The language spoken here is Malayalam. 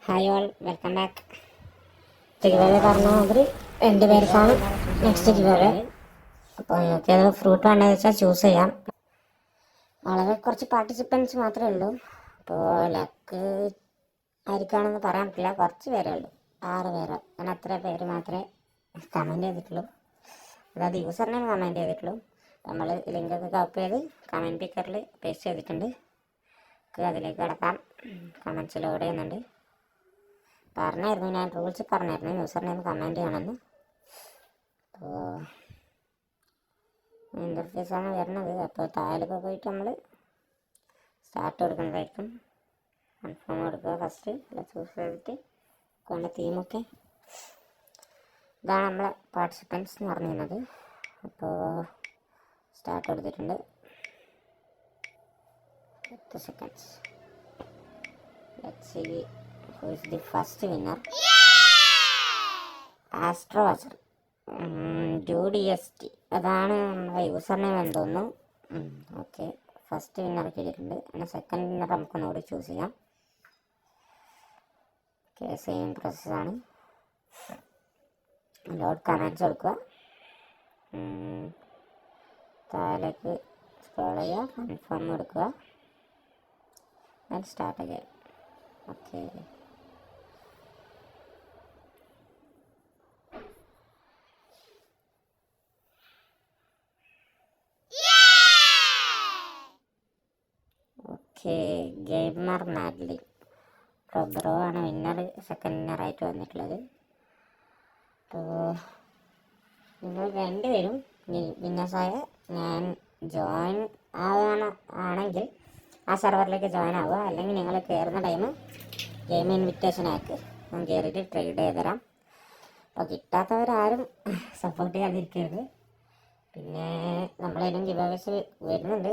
Hi all, welcome back. Give away പറഞ്ഞ മാതിരി 2 പേർക്കാണ് നെക്സ്റ്റ് ഗിവ് അവേ. അപ്പോൾ നിങ്ങൾക്ക് ഏത് ഫ്രൂട്ട് വേണ്ടതെന്ന് വെച്ചാൽ ചൂസ് ചെയ്യാം. വളരെ കുറച്ച് പാർട്ടിസിപ്പൻസ് മാത്രമേ ഉള്ളൂ. അപ്പോൾ ലക്ക് ആയിരിക്കാണെന്ന് പറയാൻ പറ്റില്ല. കുറച്ച് പേരേ ഉള്ളൂ, 6 പേര്. അങ്ങനെ അത്ര പേര് മാത്രമേ കമൻറ്റ് ചെയ്തിട്ടുള്ളൂ. അതായത് യൂസറിനെ കമൻറ്റ് ചെയ്തിട്ടുള്ളൂ. നമ്മൾ ലിങ്കൊക്കെ കോപ്പി ചെയ്ത് കമൻറ്റ് പിക്കറിൽ പേസ്റ്റ് ചെയ്തിട്ടുണ്ട്. അതിലേക്ക് കിടക്കാം. കമൻറ്റ്സ് ലോഡ് ചെയ്യുന്നുണ്ട്. പറഞ്ഞായിരുന്നു, ഞാൻ റൂൾസ് പറഞ്ഞായിരുന്നു യൂസറിനെ ഒന്ന് കമൻറ്റ് ചെയ്യണമെന്ന്. അപ്പോൾ ഇൻ്റർഫേസാണ് വരുന്നത്. അപ്പോൾ താഴേക്ക് പോയിട്ട് നമ്മൾ സ്റ്റാർട്ട് കൊടുക്കുന്നതായിരിക്കും. കൺഫേം കൊടുക്കുക ഫസ്റ്റ്. അല്ല ചൂസ് ചെയ്തിട്ട് കൊണ്ട് തീമൊക്കെ ഇതാണ് നമ്മളെ പാർട്ടിസിപ്പൻസ് എന്ന് പറഞ്ഞിരുന്നത്. അപ്പോൾ സ്റ്റാർട്ട് കൊടുത്തിട്ടുണ്ട്. 10 seconds. Let's see who is the first winner. Astro Watcher DST അതാണ് നമ്മുടെ യൂസർ നെയിം എന്ന് തോന്നുന്നു. ഓക്കെ, ഫസ്റ്റ് വിന്നർ കിട്ടിയിട്ടുണ്ട്. പിന്നെ സെക്കൻഡ് വിന്നർ നമുക്കൊന്നുകൂടി ചൂസ് ചെയ്യാം. ഓക്കെ, സെയിം പ്രോസസ്സാണ്. ലോഡ് കമൻറ്റ്സ് കൊടുക്കുക. താഴേക്ക് സ്ക്രോൾ ചെയ്യുക, കൺഫേം കൊടുക്കുക, സ്റ്റാർട്ട് ചെയ്യാം. ഓക്കെ, ഗെയിമർ മാഡ്ലി ബ്രോ ആണ് വിന്നർ, സെക്കൻഡ് വിന്നറായിട്ട് വന്നിട്ടുള്ളത്. അപ്പോൾ നിങ്ങൾ 2 പേരും വിന്നേഴ്സായ ഞാൻ ജോയിൻ ആണെങ്കിൽ ആ സെർവറിലേക്ക് ജോയിൻ ആവുക. അല്ലെങ്കിൽ നിങ്ങൾ കയറുന്ന ടൈം ഗെയിം ഇൻവിറ്റേഷൻ ആക്ക്, ഞാൻ കയറിയിട്ട് ട്രേഡ് ചെയ്ത് തരാം. അപ്പോൾ കിട്ടാത്തവരാരും സപ്പോർട്ട് ചെയ്യാതിരിക്കരുത്. പിന്നെ നമ്മളതിനും ഗിവ് അവേസ് വരുന്നുണ്ട്.